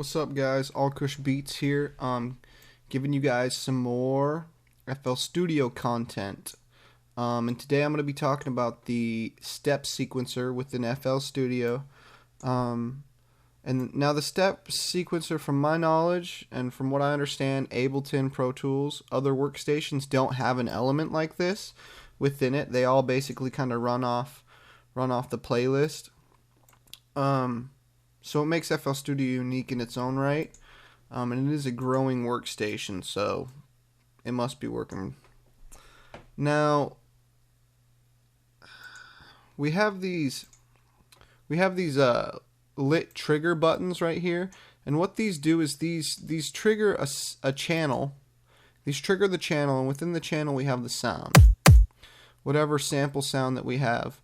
What's up, guys? AllKushBeats here. Giving you guys some more FL Studio content. And today I'm going to be talking about the StepSequencer within FL Studio. And now the StepSequencer, from my knowledge and from what I understand, Ableton, Pro Tools, other workstations don't have an element like this within it. They all basically kind of run off the playlist. So it makes FL Studio unique in its own right, and it is a growing workstation, so it must be working. Now we have these lit trigger buttons right here, and what these do is these trigger a channel. These trigger the channel, and within the channel we have the sound, whatever sample sound that we have.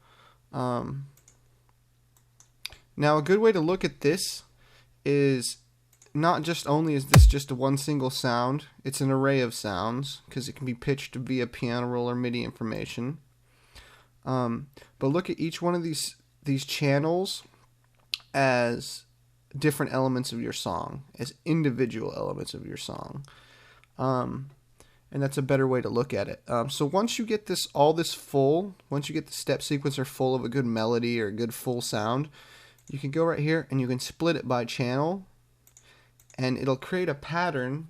Now, a good way to look at this is not just only is this just a one single sound, it's an array of sounds because it can be pitched via piano roll or MIDI information. But look at each one of these channels as different elements of your song, as individual elements of your song. And that's a better way to look at it. So once you get once you get the StepSequencer full of a good melody or a good full sound, you can go right here and you can split it by channel, and it'll create a pattern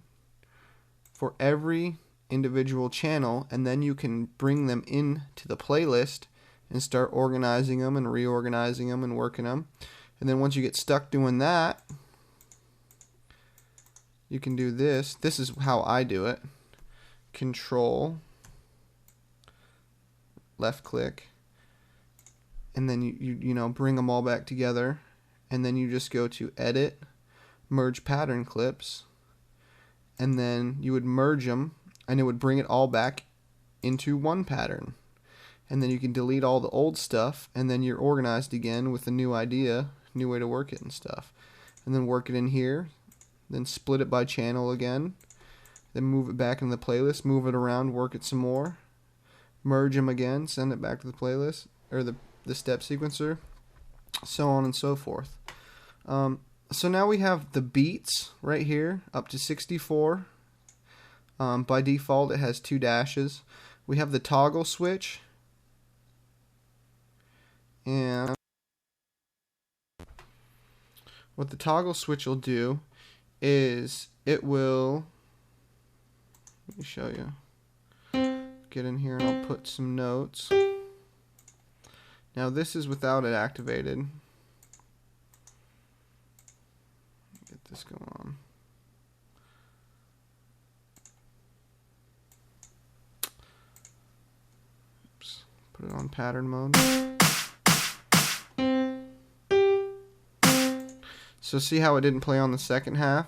for every individual channel, and then you can bring them into the playlist and start organizing them and reorganizing them and working them. And then once you get stuck doing that, you can do this. This is how I do it. Control, left click, and then you know, bring them all back together, and then you just go to edit, merge pattern clips, and then you would merge them, and it would bring it all back into one pattern. And then you can delete all the old stuff, and then you're organized again with a new idea, new way to work it and stuff. And then work it in here, then split it by channel again, then move it back in the playlist, move it around, work it some more, merge them again, send it back to the playlist, or the StepSequencer, so on and so forth. So now we have the beats right here up to 64. By default it has 2 dashes. We have the toggle switch, and what the toggle switch will do is it will, let me show you, get in here and I'll put some notes. Now this is without it activated. Get this going on. Oops. Put it on pattern mode. So see how it didn't play on the second half?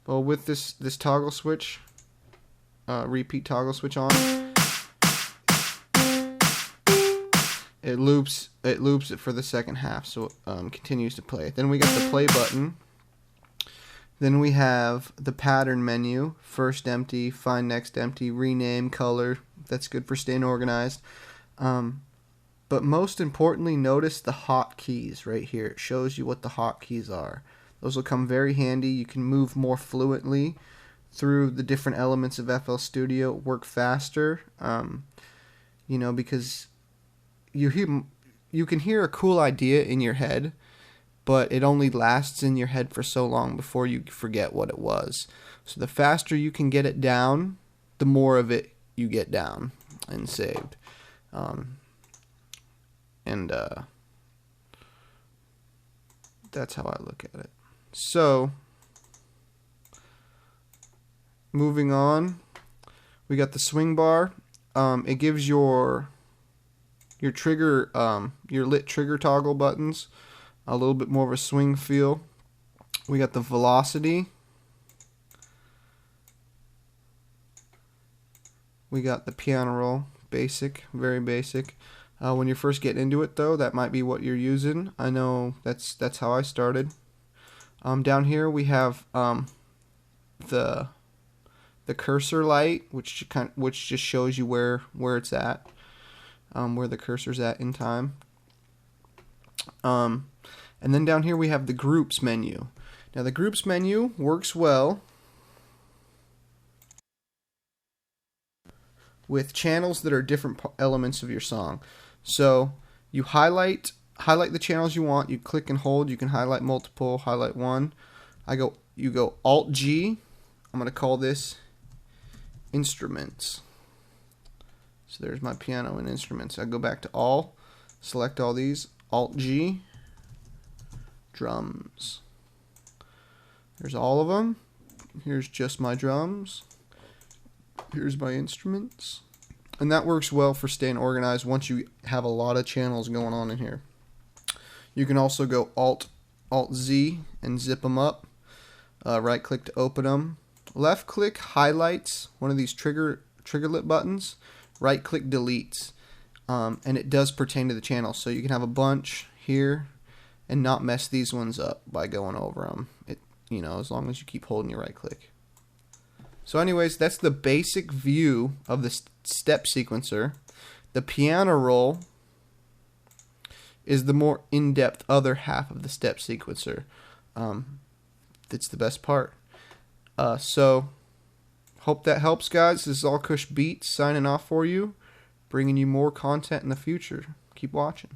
Well, with this toggle switch, repeat toggle switch on, it loops it for the second half, so it continues to play. Then we got the play button. Then we have the pattern menu: first empty, find next empty, rename, color. That's good for staying organized. But most importantly, notice the hotkeys right here. It shows you what the hotkeys are. Those will come very handy. You can move more fluently through the different elements of FL Studio, work faster. You know, because you can hear a cool idea in your head, but it only lasts in your head for so long before you forget what it was. So the faster you can get it down, the more of it you get down and saved. That's how I look at it. So moving on, we got the swing bar. It gives your trigger, your lit trigger toggle buttons a little bit more of a swing feel. We got the velocity. We got the piano roll, basic, very basic. When you're first getting into it, though, that might be what you're using. I know that's how I started. Down here we have the cursor light, which just shows you where it's at, where the cursor's at in time. And then down here we have the groups menu. Now the groups menu works well with channels that are different elements of your song. So you highlight the channels you want. You click and hold. You can highlight multiple, highlight one. You go Alt G. I'm going to call this instruments. So there's my piano and instruments. I go back to all, select all these, Alt G, drums. There's all of them. Here's just my drums. Here's my instruments. And that works well for staying organized once you have a lot of channels going on in here. You can also go Alt Z and zip them up. Right click to open them. Left click highlights one of these triggerlet buttons. Right click deletes. And it does pertain to the channel. So you can have a bunch here and not mess these ones up by going over them. As long as you keep holding your right click. So anyways, that's the basic view of the StepSequencer. The piano roll is the more in-depth other half of the StepSequencer. That's the best part. So hope that helps, guys. This is AllKushBeats signing off for you, bringing you more content in the future. Keep watching.